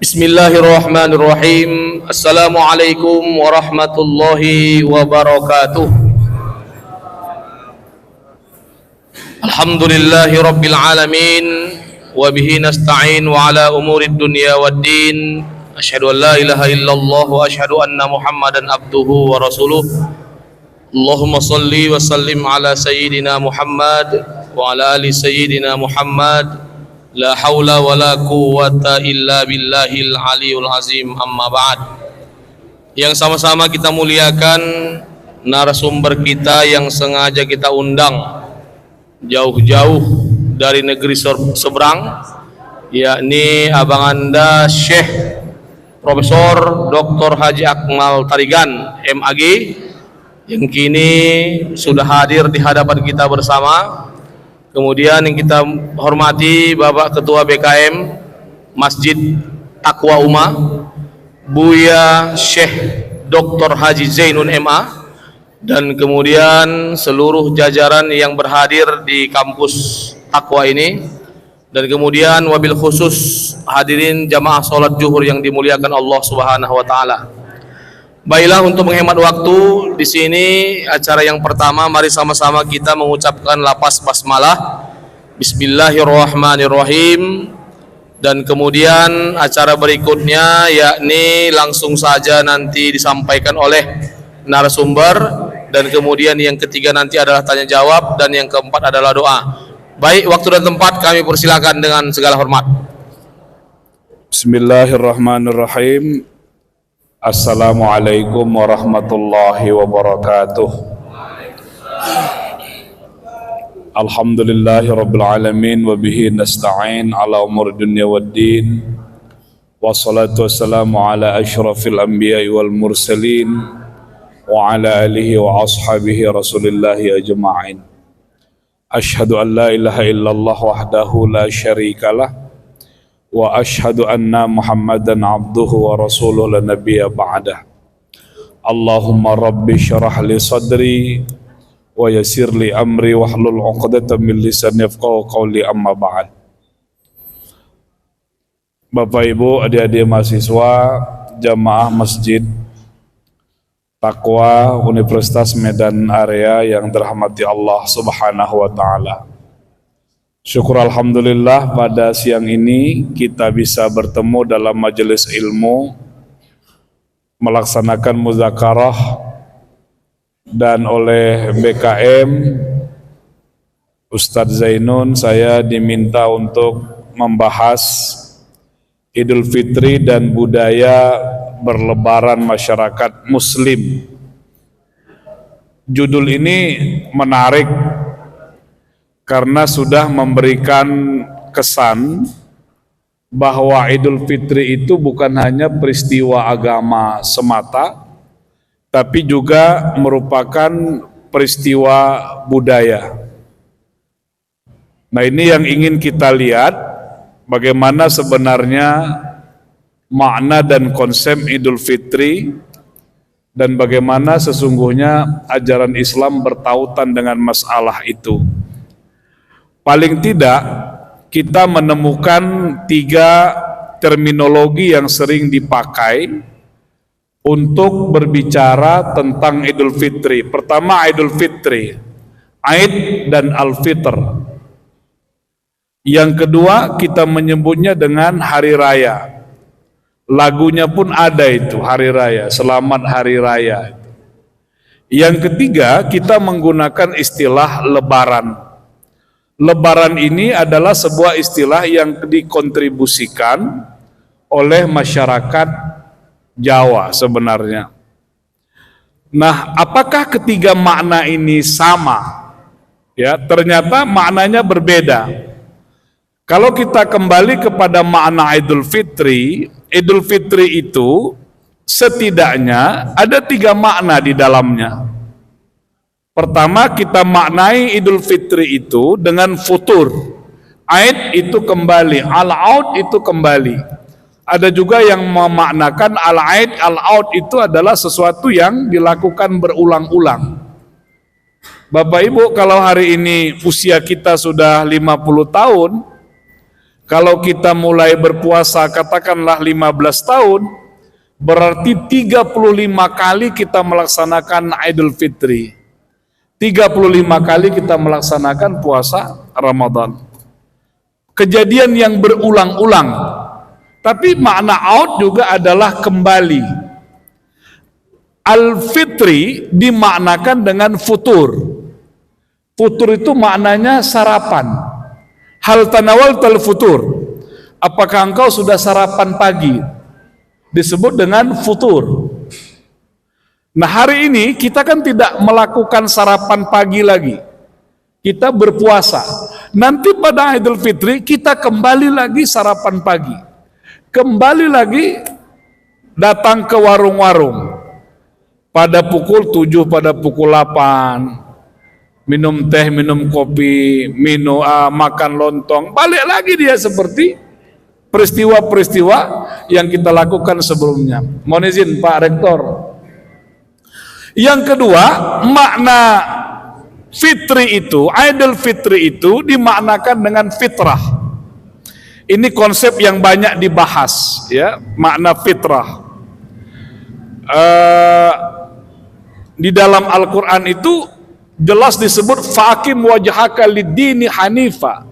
Bismillahirrahmanirrahim. Assalamualaikum warahmatullahi wabarakatuh. Alhamdulillahi rabbil alamin. Wabihi nasta'in wa ala umurid dunya waddin. Asyhadu an la ilaha illallah wa asyhadu anna muhammadan abduhu wa rasuluh. Allahumma salli wa sallim ala sayyidina Muhammad wa ala ali sayyidina Muhammad. La haula wa la quwwata illa billahil aliyul azim, amma ba'd. Yang sama-sama kita muliakan narasumber kita yang sengaja kita undang jauh-jauh dari negeri seberang, yakni abang anda Syekh Profesor Dr. Haji Akmal Tarigan MAG, yang kini sudah hadir di hadapan kita bersama. Kemudian yang kita hormati Bapak Ketua BKM Masjid Taqwa Ummah, Buya Syekh Dr. Haji Zainun MA, dan kemudian seluruh jajaran yang berhadir di kampus Taqwa ini, dan kemudian wabil khusus hadirin jamaah sholat zuhur yang dimuliakan Allah Subhanahu wa taala. Baiklah, untuk menghemat waktu di sini acara yang pertama, mari sama-sama kita mengucapkan lafaz basmalah Bismillahirrahmanirrahim, dan kemudian acara berikutnya yakni langsung saja nanti disampaikan oleh narasumber, dan kemudian yang ketiga nanti adalah tanya jawab, dan yang keempat adalah doa. Baik, waktu dan tempat kami persilakan dengan segala hormat. Bismillahirrahmanirrahim. Assalamualaikum warahmatullahi wabarakatuh. Alhamdulillahi rabbil alamin, wabihi nasta'in ala umur dunya waddin, wassalatu wassalamu ala ashrafil anbiya'i wal mursalin wa ala alihi wa ashabihi rasulillahi ajma'in. Ashhadu an la ilaha illallah wahdahu la syarikalah, wa ashhadu anna Muhammadan abduhu wa rasuluhu la nabiyya ba'dah. Allahumma rabbi syrah li sadri wa yassir li amri wahlul 'uqdatam min lisani yafqahu qawli, amma ba'd. Bapak Ibu, adik-adik mahasiswa jamaah Masjid Taqwa Universitas Medan Area yang dirahmati Allah Subhanahu wa taala. Syukur alhamdulillah pada siang ini kita bisa bertemu dalam majelis ilmu, melaksanakan muzakarah, dan oleh BKM Ustadz Zainun saya diminta untuk membahas Idul Fitri dan budaya berlebaran masyarakat Muslim. Judul ini menarik karena sudah memberikan kesan bahwa Idul Fitri itu bukan hanya peristiwa agama semata, tapi juga merupakan peristiwa budaya. Nah, ini yang ingin kita lihat, bagaimana sebenarnya makna dan konsep Idul Fitri, dan bagaimana sesungguhnya ajaran Islam bertautan dengan masalah itu. Paling tidak kita menemukan 3 terminologi yang sering dipakai untuk berbicara tentang Idul Fitri. Pertama, Idul Fitri, Aid dan Al-Fitr. Yang kedua, kita menyebutnya dengan hari raya. Lagunya pun ada itu, hari raya, selamat hari raya. Yang ketiga, kita menggunakan istilah lebaran. Lebaran ini adalah sebuah istilah yang dikontribusikan oleh masyarakat Jawa sebenarnya. Nah, apakah ketiga makna ini sama? Ya, ternyata maknanya berbeda. Kalau kita kembali kepada makna Idul Fitri itu setidaknya ada 3 makna di dalamnya. Pertama, kita maknai Idul Fitri itu dengan futur. Aid itu kembali, al-aud itu kembali. Ada juga yang memaknakan al-aid, al-aud itu adalah sesuatu yang dilakukan berulang-ulang. Bapak Ibu, kalau hari ini usia kita sudah 50 tahun, Kalau kita mulai berpuasa katakanlah 15 tahun, berarti 35 kali kita melaksanakan Idul Fitri. 35 kali kita melaksanakan puasa Ramadan. Kejadian yang berulang-ulang. Tapi makna out juga adalah kembali. Al-Fitri dimaknakan dengan futur. Futur itu maknanya sarapan. Hal tanawaltal futur. Apakah engkau sudah sarapan pagi? Disebut dengan futur. Nah, hari ini kita kan tidak melakukan sarapan pagi lagi. Kita berpuasa. Nanti pada Idul Fitri kita kembali lagi sarapan pagi. Kembali lagi datang ke warung-warung. Pada pukul 7, pada pukul 8. Minum teh, minum kopi, makan lontong. Balik lagi dia seperti peristiwa-peristiwa yang kita lakukan sebelumnya. Mohon izin Pak Rektor. Yang kedua, makna fitri itu, Idul Fitri itu dimaknakan dengan fitrah. Ini konsep yang banyak dibahas, ya, makna fitrah. Di dalam Al-Quran itu jelas disebut faqim wajhaka lid-dini hanifa.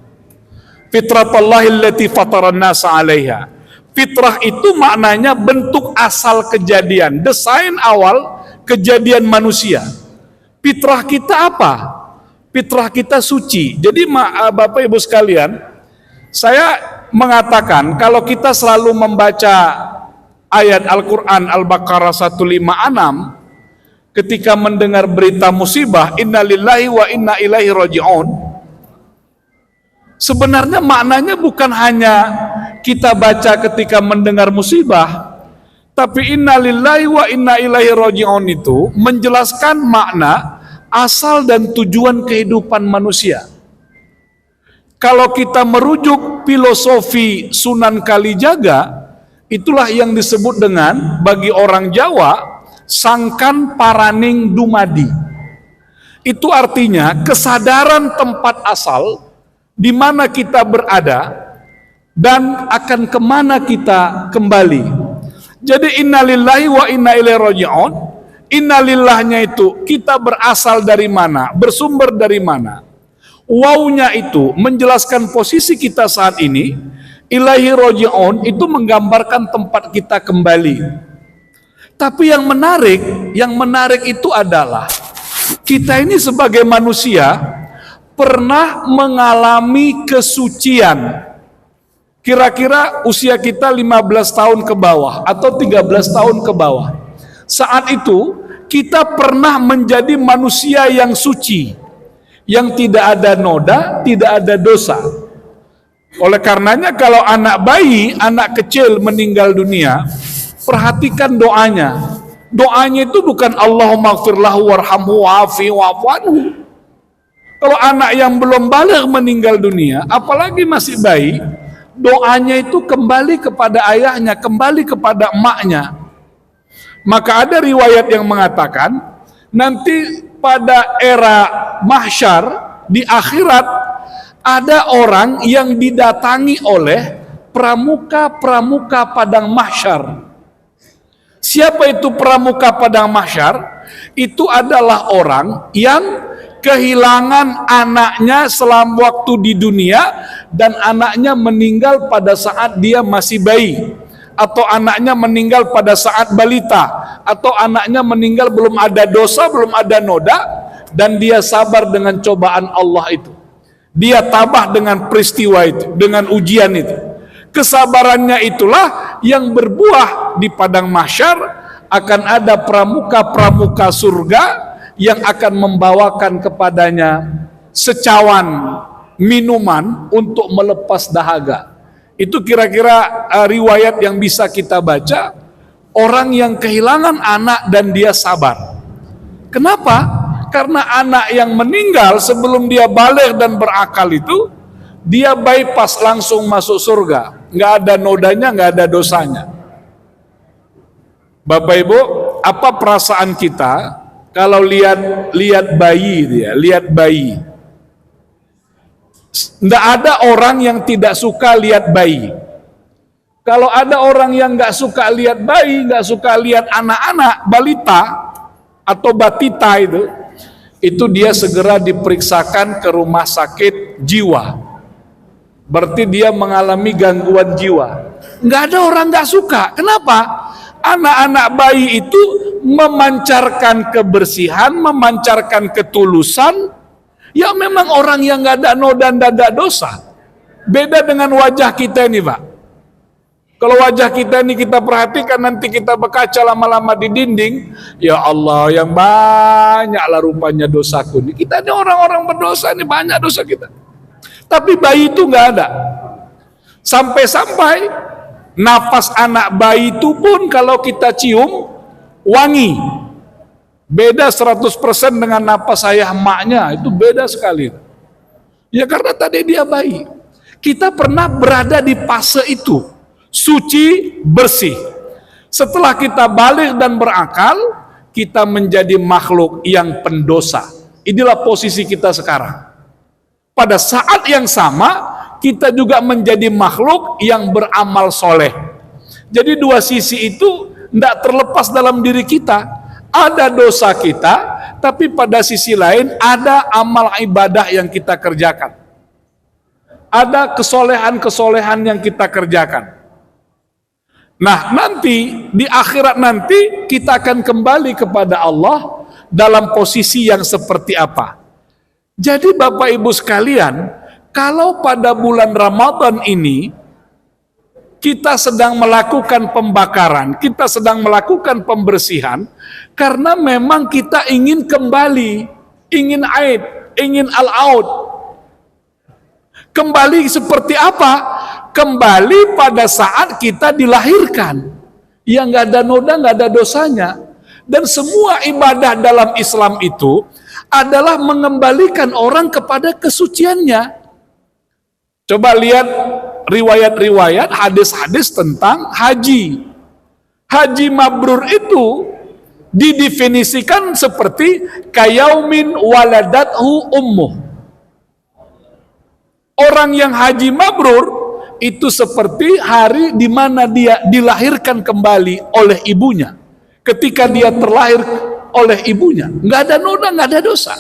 Fitratallahi allati fataran nasa 'alaiha. Fitrah itu maknanya bentuk asal kejadian, desain awal kejadian manusia. Fitrah kita apa? Fitrah kita suci. Jadi Bapak Ibu sekalian, saya mengatakan kalau kita selalu membaca ayat Al-Quran Al-Baqarah 156 ketika mendengar berita musibah, innalillahi wa inna ilaihi raji'un, sebenarnya maknanya bukan hanya kita baca ketika mendengar musibah, tapi innalillahi wa inna ilaihi raji'un itu menjelaskan makna asal dan tujuan kehidupan manusia. Kalau kita merujuk filosofi Sunan Kalijaga, itulah yang disebut dengan bagi orang Jawa sangkan paraning dumadi. Itu artinya kesadaran tempat asal di mana kita berada dan akan kemana kita kembali. Jadi innalillahi wa inna ilaihi raji'un. Innalillahnya itu kita berasal dari mana, bersumber dari mana. Wawnya itu menjelaskan posisi kita saat ini. Ilaihi raji'un itu menggambarkan tempat kita kembali. Tapi yang menarik itu adalah kita ini sebagai manusia pernah mengalami kesucian. Kira-kira usia kita 15 tahun ke bawah atau 13 tahun ke bawah. Saat itu kita pernah menjadi manusia yang suci, yang tidak ada noda, tidak ada dosa. Oleh karenanya kalau anak bayi, anak kecil meninggal dunia, perhatikan doanya. Doanya itu bukan Allahumma gfirlahu warhamhu wa'afi wa'afu anhu. Kalau anak yang belum baligh meninggal dunia, apalagi masih bayi, doanya itu kembali kepada ayahnya, kembali kepada emaknya. Maka ada riwayat yang mengatakan, nanti pada era mahsyar, di akhirat, ada orang yang didatangi oleh pramuka-pramuka padang mahsyar. Siapa itu pramuka padang mahsyar? Itu adalah orang yang kehilangan anaknya selama waktu di dunia dan anaknya meninggal pada saat dia masih bayi, atau anaknya meninggal pada saat balita, atau anaknya meninggal belum ada dosa, belum ada noda, dan dia sabar dengan cobaan Allah itu. Dia tabah dengan peristiwa itu, dengan ujian itu. Kesabarannya itulah yang berbuah di padang mahsyar, akan ada pramuka-pramuka surga yang akan membawakan kepadanya secawan minuman untuk melepas dahaga. Itu kira-kira riwayat yang bisa kita baca, orang yang kehilangan anak dan dia sabar. Kenapa? Karena anak yang meninggal sebelum dia baligh dan berakal itu, dia bypass langsung masuk surga. Nggak ada nodanya, nggak ada dosanya. Bapak Ibu, apa perasaan kita kalau lihat bayi dia, lihat bayi. Tidak ada orang yang tidak suka lihat bayi. Kalau ada orang yang nggak suka lihat bayi, nggak suka lihat anak-anak, balita atau batita itu dia segera diperiksakan ke rumah sakit jiwa. Berarti dia mengalami gangguan jiwa. Nggak ada orang nggak suka. Kenapa? Anak-anak bayi itu memancarkan kebersihan, memancarkan ketulusan. Ya memang orang yang nggak ada noda dan tidak dosa. Beda dengan wajah kita ini, Pak. Kalau wajah kita ini kita perhatikan, nanti kita berkaca lama-lama di dinding, ya Allah, yang banyaklah rupanya dosaku ini. Kita ini orang-orang berdosa, ini banyak dosa kita. Tapi bayi itu nggak ada. Sampai-sampai nafas anak bayi itu pun kalau kita cium wangi. Beda 100% dengan nafas ayah emaknya, itu beda sekali. Ya karena tadi dia bayi. Kita pernah berada di fase itu, suci, bersih. Setelah kita balik dan berakal, kita menjadi makhluk yang pendosa. Inilah posisi kita sekarang. Pada saat yang sama, kita juga menjadi makhluk yang beramal soleh. Jadi dua sisi itu tidak terlepas dalam diri kita. Ada dosa kita, tapi pada sisi lain ada amal ibadah yang kita kerjakan. Ada kesolehan-kesolehan yang kita kerjakan. Nah, nanti di akhirat nanti kita akan kembali kepada Allah dalam posisi yang seperti apa. Jadi Bapak Ibu sekalian, kalau pada bulan Ramadan ini kita sedang melakukan pembakaran, kita sedang melakukan pembersihan, karena memang kita ingin kembali, ingin aid, ingin al-aud. Kembali seperti apa? Kembali pada saat kita dilahirkan, yang nggak ada noda, nggak ada dosanya. Dan semua ibadah dalam Islam itu adalah mengembalikan orang kepada kesuciannya. Coba lihat riwayat-riwayat, hadis-hadis tentang haji. Haji mabrur itu didefinisikan seperti kayaumin waladathu ummuh. Orang yang haji mabrur itu seperti hari di mana dia dilahirkan kembali oleh ibunya. Ketika dia terlahir oleh ibunya, nggak ada noda, nggak ada dosa.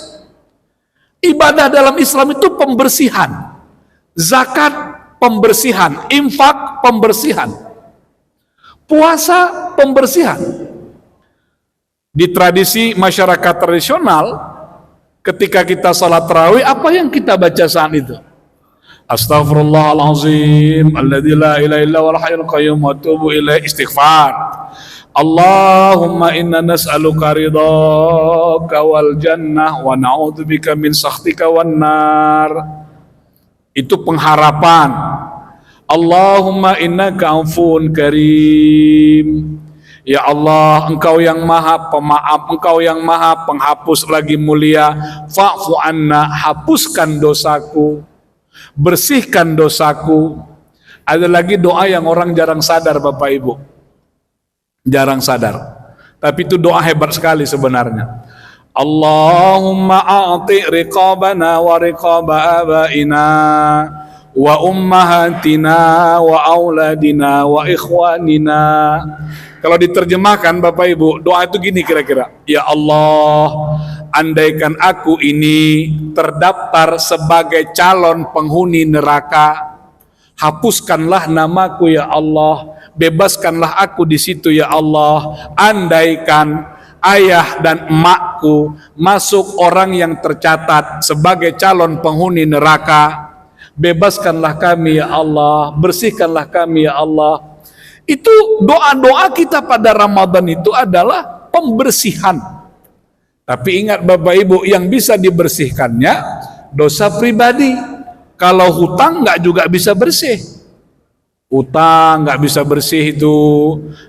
Ibadah dalam Islam itu pembersihan. Zakat pembersihan, infak pembersihan, puasa pembersihan. Di tradisi masyarakat tradisional, ketika kita salat tarawih, apa yang kita baca saat itu? Astaghfirullahalazim, alladzi la ilaha illa huwal hayyul qayyum wa atubu ilaihi, istighfar. Allahumma inna nas'aluka ridhaka wal jannah wa na'udzubika min sakhtika wan nar. Itu pengharapan. Allahumma innaka afuwun karim. Ya Allah, Engkau yang maha pemaaf, Engkau yang maha penghapus lagi mulia. Fa'fu anna, hapuskan dosaku, bersihkan dosaku. Ada lagi doa yang orang jarang sadar, Bapak Ibu. Jarang sadar. Tapi itu doa hebat sekali sebenarnya. Allahumma a'ti riqabana wa riqaba abaina wa ummahatina wa auladina wa ikhwanina. Kalau diterjemahkan Bapak Ibu, doa itu gini kira-kira. Ya Allah, andaikan aku ini terdaftar sebagai calon penghuni neraka, hapuskanlah namaku ya Allah, bebaskanlah aku di situ ya Allah. Andaikan ayah dan emakku masuk orang yang tercatat sebagai calon penghuni neraka, bebaskanlah kami ya Allah, bersihkanlah kami ya Allah. Itu doa-doa kita pada Ramadan itu adalah pembersihan. Tapi ingat Bapak Ibu, yang bisa dibersihkannya dosa pribadi. Kalau hutang nggak juga bisa bersih. Utang nggak bisa bersih itu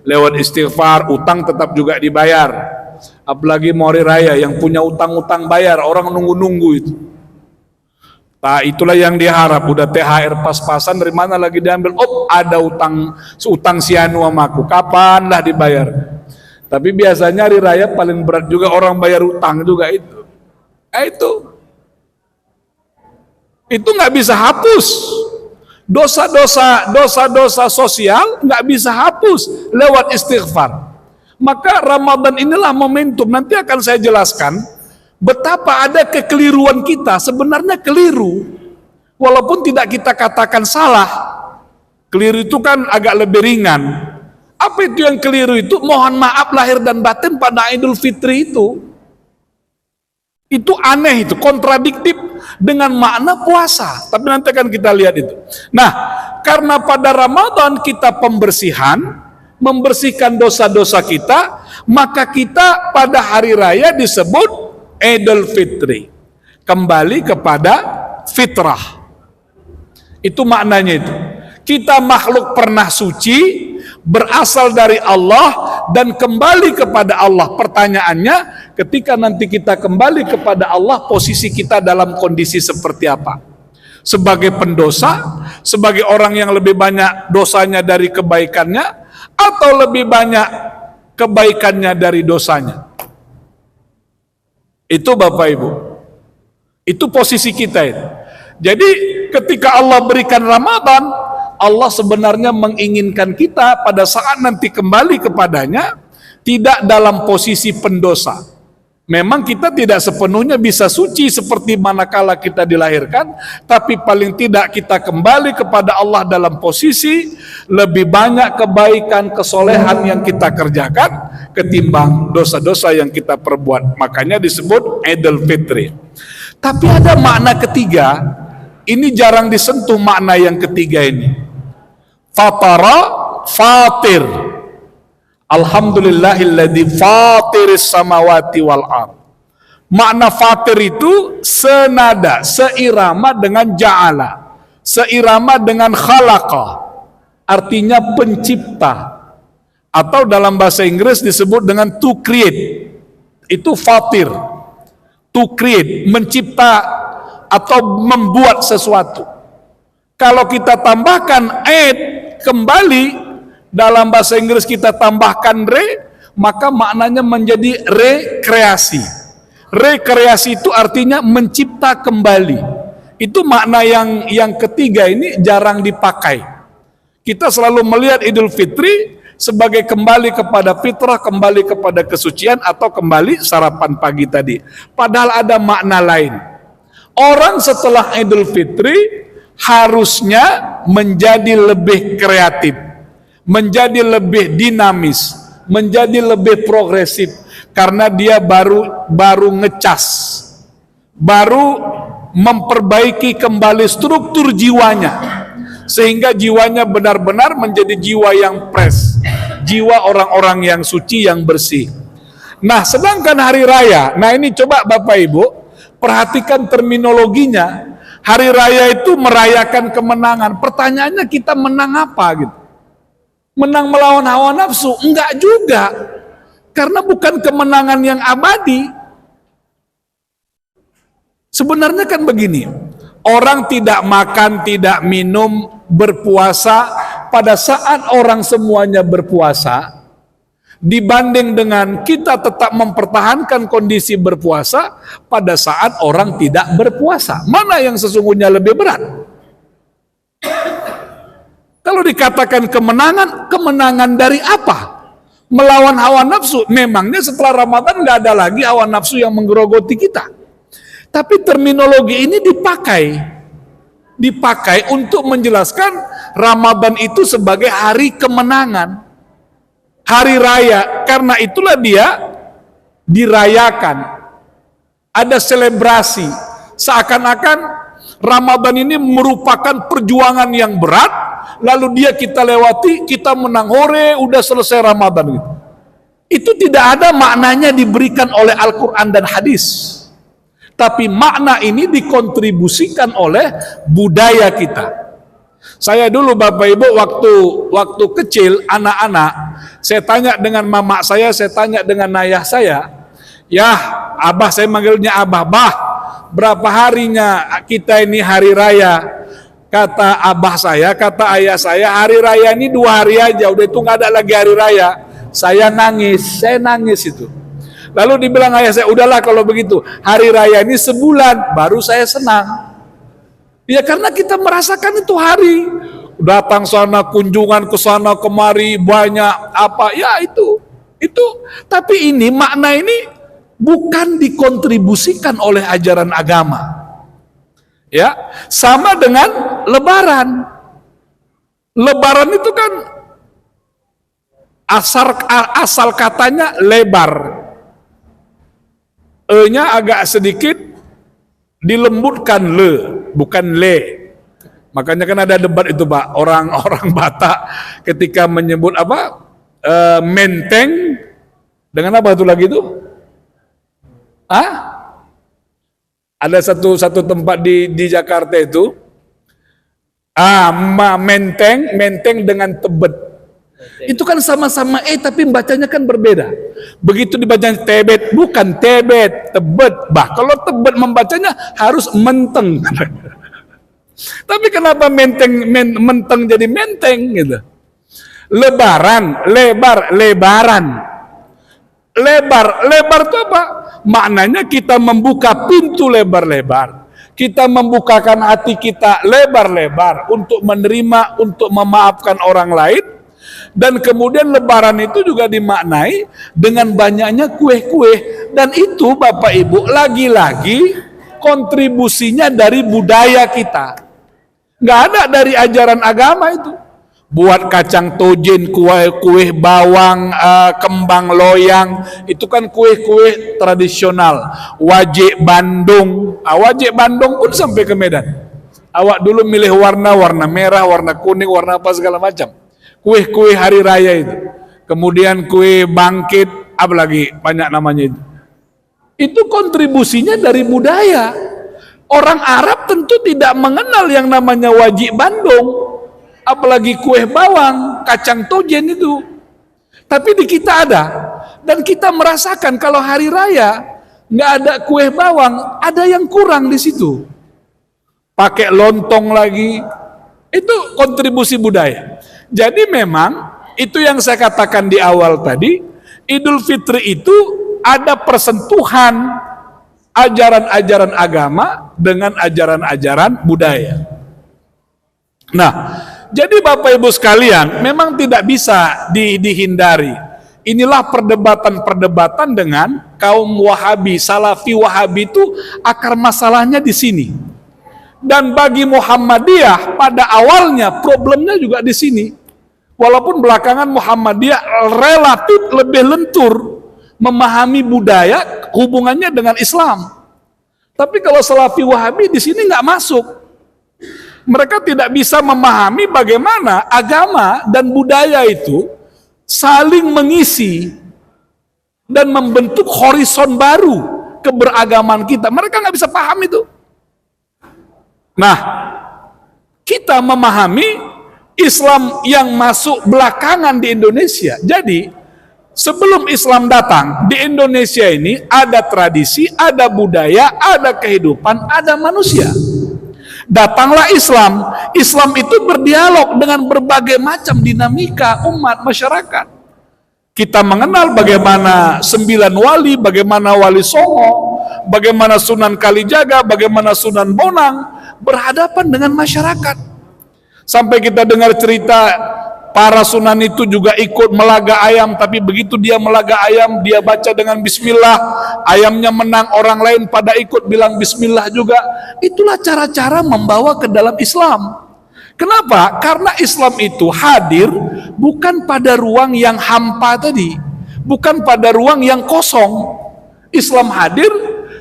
lewat istighfar, utang tetap juga dibayar. Apalagi mau hari raya yang punya utang-utang bayar, orang nunggu-nunggu itu. Nah, itulah yang diharap. Udah THR pas-pasan, dari mana lagi diambil? Oh, ada utang si anu sama aku. Kapan lah dibayar? Tapi biasanya hari raya paling berat juga orang bayar utang juga itu. Itu. Itu nggak bisa hapus. Dosa-dosa sosial nggak bisa hapus lewat istighfar. Maka Ramadan inilah momentum. Nanti akan saya jelaskan betapa ada kekeliruan kita. Sebenarnya keliru, walaupun tidak kita katakan salah. Keliru itu kan agak lebih ringan. Apa itu yang keliru itu? Mohon maaf lahir dan batin pada Idul Fitri itu. Itu aneh, itu kontradiktif dengan makna puasa. Tapi nanti akan kita lihat itu. Nah, karena pada Ramadan kita pembersihan, membersihkan dosa-dosa kita, maka kita pada hari raya disebut Idul Fitri. Kembali kepada fitrah. Itu maknanya itu. Kita makhluk pernah suci, berasal dari Allah dan kembali kepada Allah. Pertanyaannya, ketika nanti kita kembali kepada Allah, posisi kita dalam kondisi seperti apa? Sebagai pendosa, sebagai orang yang lebih banyak dosanya dari kebaikannya, atau lebih banyak kebaikannya dari dosanya? Itu Bapak Ibu. Itu posisi kita itu. Jadi ketika Allah berikan Ramadan, Allah sebenarnya menginginkan kita pada saat nanti kembali kepadanya tidak dalam posisi pendosa. Memang kita tidak sepenuhnya bisa suci seperti manakala kita dilahirkan, tapi paling tidak kita kembali kepada Allah dalam posisi lebih banyak kebaikan, kesolehan yang kita kerjakan ketimbang dosa-dosa yang kita perbuat. Makanya disebut Idul Fitri. Tapi ada makna ketiga, ini jarang disentuh makna yang ketiga ini. Fatara, fatir. Alhamdulillahilladzi fatiris samawati wal ard. Makna fatir itu senada, seirama dengan ja'ala, seirama dengan khalaqa, artinya pencipta, atau dalam bahasa Inggris disebut dengan to create. Itu fatir, to create, mencipta atau membuat sesuatu. Kalau kita tambahkan kembali, dalam bahasa Inggris kita tambahkan maka maknanya menjadi rekreasi. Rekreasi itu artinya mencipta kembali. Itu makna yang ketiga ini jarang dipakai. Kita selalu melihat Idul Fitri sebagai kembali kepada fitrah, kembali kepada kesucian, atau kembali sarapan pagi tadi. Padahal ada makna lain. Orang setelah Idul Fitri harusnya menjadi lebih kreatif, menjadi lebih dinamis, menjadi lebih progresif, karena dia baru ngecas, baru memperbaiki kembali struktur jiwanya, sehingga jiwanya benar-benar menjadi jiwa yang fresh, jiwa orang-orang yang suci, yang bersih. Nah, sedangkan hari raya, nah ini coba Bapak Ibu perhatikan terminologinya. Hari raya itu merayakan kemenangan. Pertanyaannya, kita menang apa gitu? Menang melawan hawa nafsu? Enggak juga. Karena bukan kemenangan yang abadi. Sebenarnya kan begini, orang tidak makan, tidak minum, berpuasa pada saat orang semuanya berpuasa, dibanding dengan kita tetap mempertahankan kondisi berpuasa pada saat orang tidak berpuasa. Mana yang sesungguhnya lebih berat? Kalau dikatakan kemenangan, kemenangan dari apa? Melawan hawa nafsu. Memangnya setelah Ramadan nggak ada lagi hawa nafsu yang menggerogoti kita. Tapi terminologi ini dipakai untuk menjelaskan Ramadan itu sebagai hari kemenangan, hari raya. Karena itulah dia dirayakan. Ada selebrasi. Seakan-akan Ramadan ini merupakan perjuangan yang berat, lalu kita lewati, kita menang, hore, udah selesai Ramadan gitu. Itu tidak ada maknanya diberikan oleh Al-Quran dan hadis. Tapi makna ini dikontribusikan oleh budaya kita. Saya dulu Bapak Ibu waktu kecil, anak-anak, saya tanya dengan mama saya tanya dengan ayah saya, ya abah, saya manggilnya abah, bah, berapa harinya kita ini hari raya? Kata abah saya, kata ayah saya, hari raya ini 2 hari aja, udah itu nggak ada lagi hari raya. Saya nangis itu. Lalu dibilang ayah saya, udahlah kalau begitu, hari raya ini sebulan, baru saya senang. Ya karena kita merasakan itu hari. Datang sana, kunjungan ke sana kemari, banyak apa, ya itu. Tapi ini, makna ini bukan dikontribusikan oleh ajaran agama. Ya, sama dengan lebaran. Lebaran itu kan asal katanya lebar. E-nya agak sedikit dilembutkan, bukan le. Makanya kan ada debat itu, Pak, orang-orang Batak ketika menyebut apa? Menteng dengan apa itu lagi itu? Ada satu tempat di Jakarta itu, menteng dengan tebet. Itu kan sama-sama tapi bacanya kan berbeda. Begitu dibaca tebet, bukan tebet, tebet. Kalau tebet membacanya harus menteng. Tapi kenapa menteng jadi menteng gitu? Lebaran, lebaran. Lebar itu apa? Maknanya kita membuka pintu lebar-lebar. Kita membukakan hati kita lebar-lebar untuk menerima, untuk memaafkan orang lain. Dan kemudian lebaran itu juga dimaknai dengan banyaknya kue-kue. Dan itu Bapak Ibu lagi-lagi kontribusinya dari budaya kita. Nggak ada dari ajaran agama itu. Buat kacang tojen, kue bawang, kembang loyang, itu kan kue-kue tradisional. Wajik Bandung, wajik Bandung pun sampai ke Medan. Awak dulu milih warna merah, warna kuning, warna apa segala macam. Kue-kue hari raya itu. Kemudian kue bangkit, apa lagi banyak namanya itu. Itu kontribusinya dari budaya. Orang Arab tentu tidak mengenal yang namanya wajik Bandung, apalagi kue bawang, kacang tojen itu. Tapi di kita ada, dan kita merasakan kalau hari raya nggak ada kue bawang, ada yang kurang di situ. Pakai lontong lagi, itu kontribusi budaya. Jadi memang itu yang saya katakan di awal tadi, Idul Fitri itu ada persentuhan ajaran-ajaran agama dengan ajaran-ajaran budaya. Nah, jadi Bapak Ibu sekalian, memang tidak bisa dihindari. Inilah perdebatan-perdebatan dengan kaum Wahabi, Salafi Wahabi itu akar masalahnya di sini. Dan bagi Muhammadiyah pada awalnya problemnya juga di sini. Walaupun belakangan Muhammadiyah relatif lebih lentur memahami budaya hubungannya dengan Islam. Tapi kalau Salafi Wahabi di sini nggak masuk. Mereka tidak bisa memahami bagaimana agama dan budaya itu saling mengisi dan membentuk horizon baru keberagaman kita. Mereka nggak bisa paham itu. Nah, kita memahami Islam yang masuk belakangan di Indonesia. Jadi, sebelum Islam datang, di Indonesia ini ada tradisi, ada budaya, ada kehidupan, ada manusia. Datanglah Islam. Islam itu berdialog dengan berbagai macam dinamika umat masyarakat. Kita mengenal bagaimana 9 wali, bagaimana Wali Songo, bagaimana Sunan Kalijaga, bagaimana Sunan Bonang berhadapan dengan masyarakat. Sampai kita dengar cerita para sunan itu juga ikut melaga ayam, tapi begitu dia melaga ayam, dia baca dengan bismillah, ayamnya menang, orang lain pada ikut bilang bismillah juga. Itulah cara-cara membawa ke dalam Islam. Kenapa? Karena Islam itu hadir bukan pada ruang yang hampa tadi, bukan pada ruang yang kosong. Islam hadir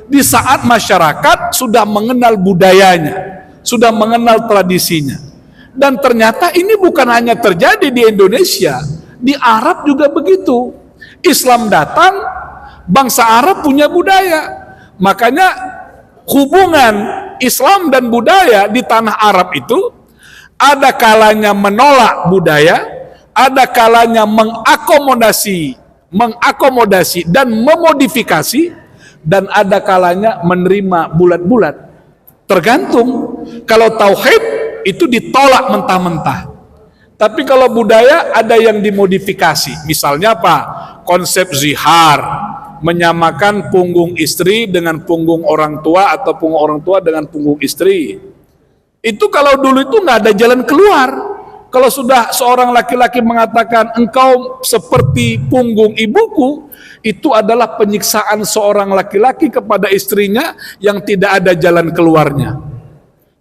di saat masyarakat sudah mengenal budayanya, sudah mengenal tradisinya. Dan ternyata ini bukan hanya terjadi di Indonesia, di Arab juga begitu. Islam datang, bangsa Arab punya budaya. Makanya hubungan Islam dan budaya di tanah Arab itu ada kalanya menolak budaya, ada kalanya mengakomodasi dan memodifikasi, dan ada kalanya menerima bulat-bulat. Tergantung. Kalau tauhid itu ditolak mentah-mentah. Tapi kalau budaya ada yang dimodifikasi. Misalnya apa? Konsep zihar, menyamakan punggung istri dengan punggung orang tua atau punggung orang tua dengan punggung istri. Itu kalau dulu itu nggak ada jalan keluar. Kalau sudah seorang laki-laki mengatakan engkau seperti punggung ibuku, itu adalah penyiksaan seorang laki-laki kepada istrinya yang tidak ada jalan keluarnya.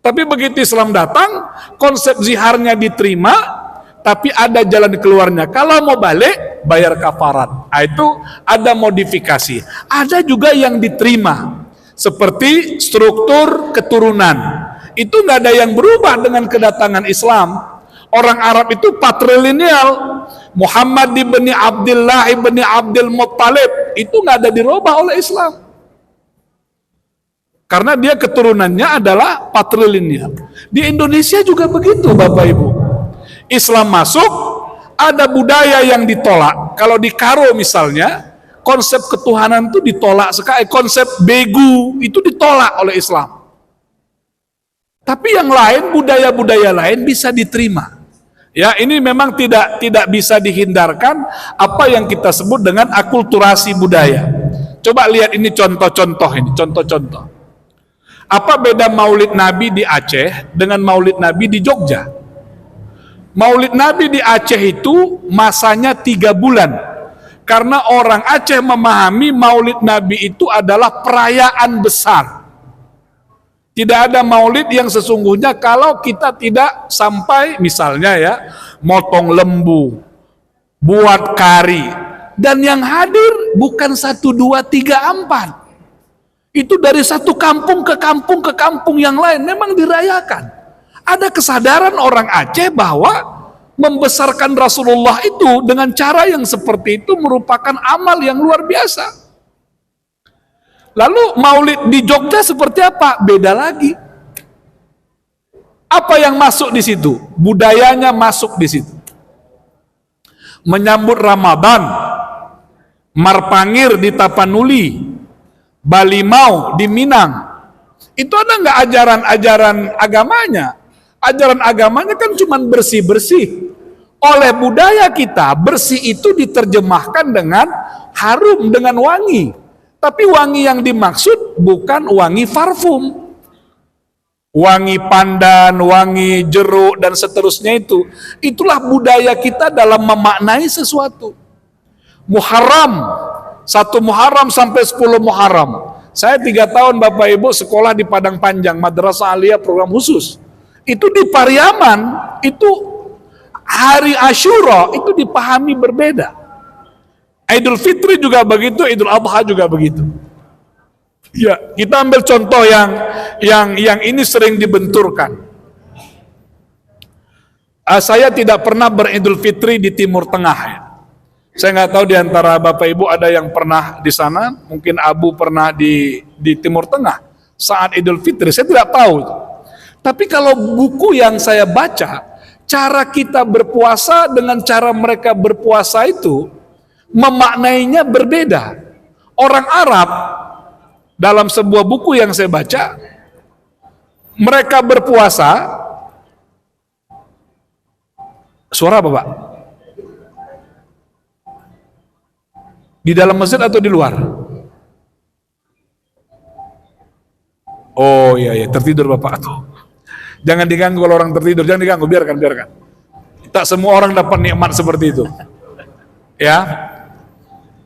Tapi begitu Islam datang, konsep ziharnya diterima, tapi ada jalan keluarnya. Kalau mau balik, bayar kafarat. Nah, itu ada modifikasi. Ada juga yang diterima, seperti struktur keturunan. Itu nggak ada yang berubah dengan kedatangan Islam. Orang Arab itu patrilineal. Muhammad ibni Abdullah ibni Abdul Muttalib itu nggak ada dirubah oleh Islam. Karena dia keturunannya adalah patrilineal. Di Indonesia juga begitu, Bapak Ibu. Islam masuk, ada budaya yang ditolak. Kalau di Karo misalnya, konsep ketuhanan itu ditolak sekali. Konsep begu itu ditolak oleh Islam. Tapi yang lain, budaya-budaya lain bisa diterima. Ya, ini memang tidak bisa dihindarkan apa yang kita sebut dengan akulturasi budaya. Coba lihat ini contoh-contoh ini, contoh-contoh. Apa beda Maulid Nabi di Aceh dengan Maulid Nabi di Jogja? Maulid Nabi di Aceh itu masanya 3 bulan. Karena orang Aceh memahami Maulid Nabi itu adalah perayaan besar. Tidak ada maulid yang sesungguhnya kalau kita tidak sampai misalnya ya, motong lembu, buat kari. Dan yang hadir bukan 1, 2, 3, 4. Itu dari satu kampung ke kampung ke kampung yang lain memang dirayakan. Ada kesadaran orang Aceh bahwa membesarkan Rasulullah itu dengan cara yang seperti itu merupakan amal yang luar biasa. Lalu maulid di Jogja seperti apa? Beda lagi. Apa yang masuk di situ? Budayanya masuk di situ. Menyambut Ramadan, Marpangir di Tapanuli, Balimau di Minang. Itu ada nggak ajaran-ajaran agamanya? Ajaran agamanya kan cuma bersih-bersih. Oleh budaya kita, bersih itu diterjemahkan dengan harum, dengan wangi. Tapi wangi yang dimaksud bukan wangi parfum. Wangi pandan, wangi jeruk, dan seterusnya itu. Itulah budaya kita dalam memaknai sesuatu. Muharram, 1 Muharram sampai 10 Muharram. Saya 3 tahun Bapak Ibu sekolah di Padang Panjang, Madrasah Aliyah program khusus. Itu di Pariaman, itu hari Asyura, itu dipahami berbeda. Idul Fitri juga begitu, Idul Adha juga begitu. Ya, kita ambil contoh yang ini sering dibenturkan. Saya tidak pernah beridul Fitri di Timur Tengah. Ya. Saya nggak tahu di antara Bapak Ibu ada yang pernah di sana, mungkin Abu pernah di Timur Tengah saat Idul Fitri. Saya tidak tahu. Tapi kalau buku yang saya baca, cara kita berpuasa dengan cara mereka berpuasa itu memaknainya berbeda. Orang Arab dalam sebuah buku yang saya baca, mereka berpuasa. Suara apa, Pak? Di dalam masjid atau di luar? Oh iya, tertidur Bapak tuh. Jangan diganggu kalau orang tertidur, jangan diganggu, biarkan. Tak semua orang dapat nikmat seperti itu. Ya.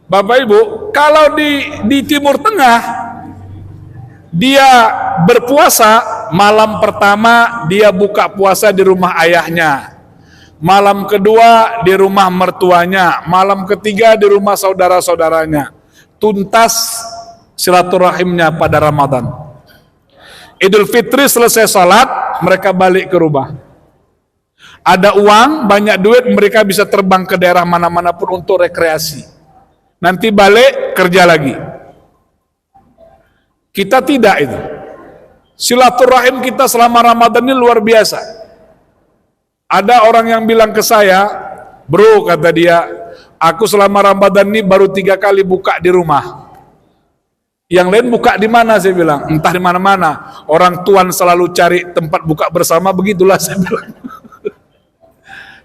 Bapak Ibu, kalau di Timur Tengah dia berpuasa, malam pertama dia buka puasa di rumah ayahnya. Malam kedua di rumah mertuanya, malam ketiga di rumah saudara-saudaranya. Tuntas silaturahimnya pada Ramadan. Idul Fitri selesai salat, mereka balik ke rumah. Ada uang, banyak duit, mereka bisa terbang ke daerah mana-mana pun untuk rekreasi. Nanti balik kerja lagi. Kita tidak itu. Silaturahim kita selama Ramadan ini luar biasa. Ada orang yang bilang ke saya, bro, kata dia, aku selama Ramadan ini baru 3 kali buka di rumah. Yang lain buka di mana? Saya bilang, entah di mana-mana. Orang tuan selalu cari tempat buka bersama, begitulah saya bilang.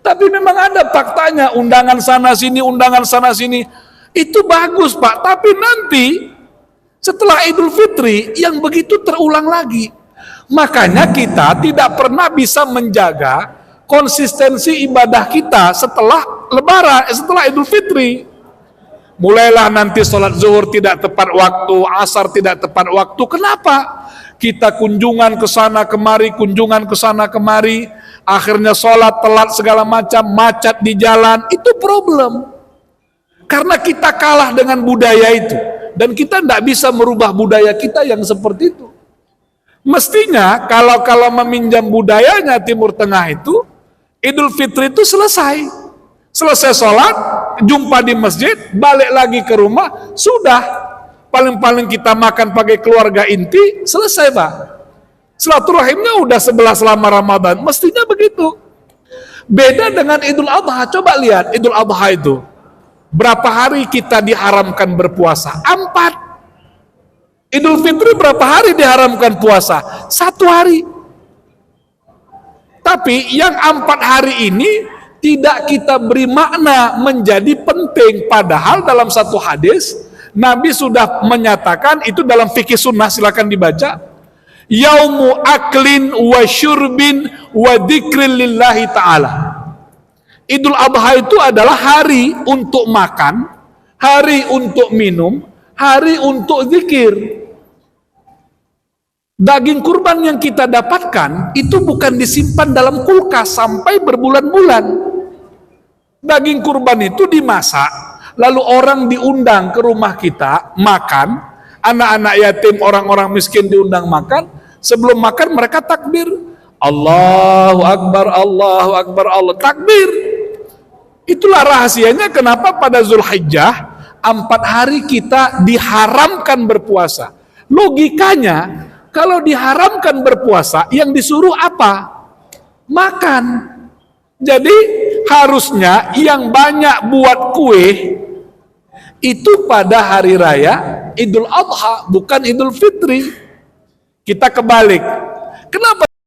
Tapi memang ada faktanya, undangan sana sini, undangan sana sini. Itu bagus Pak, tapi nanti setelah Idul Fitri yang begitu terulang lagi. Makanya kita tidak pernah bisa menjaga konsistensi ibadah kita setelah Lebaran, setelah Idul Fitri. Mulailah nanti sholat zuhur tidak tepat waktu, asar tidak tepat waktu. Kenapa? Kita kunjungan ke sana kemari, kunjungan ke sana kemari, akhirnya sholat telat segala macam, macet di jalan. Itu problem. Karena kita kalah dengan budaya itu, dan kita tidak bisa merubah budaya kita yang seperti itu. Mestinya kalau meminjam budayanya Timur Tengah itu, Idul Fitri itu selesai sholat, jumpa di masjid, balik lagi ke rumah, sudah, paling-paling kita makan pakai keluarga inti, selesai Pak. Silaturahimnya udah 11 selama Ramadan, mestinya begitu. Beda dengan Idul Adha. Coba lihat Idul Adha itu, berapa hari kita diharamkan berpuasa? 4. Idul Fitri berapa hari diharamkan puasa? 1 hari. Tapi yang 4 hari ini tidak kita beri makna menjadi penting. Padahal dalam satu hadis Nabi sudah menyatakan, itu dalam fikih sunnah, silakan dibaca. Yaumu aklin wa syurbin wa dzikrin lillahi ta'ala. Idul Adha itu adalah hari untuk makan, hari untuk minum, hari untuk zikir. Daging kurban yang kita dapatkan itu bukan disimpan dalam kulkas sampai berbulan-bulan. Daging kurban itu dimasak, lalu orang diundang ke rumah kita makan, anak-anak yatim, orang-orang miskin diundang makan. Sebelum makan mereka takbir, Allahu Akbar, Allahu Akbar, Allah takbir. Itulah rahasianya kenapa pada Zulhijjah 4 hari kita diharamkan berpuasa. Logikanya, kalau diharamkan berpuasa, yang disuruh apa? Makan. Jadi harusnya yang banyak buat kue itu pada hari raya Idul Adha, bukan Idul Fitri. Kita kebalik. Kenapa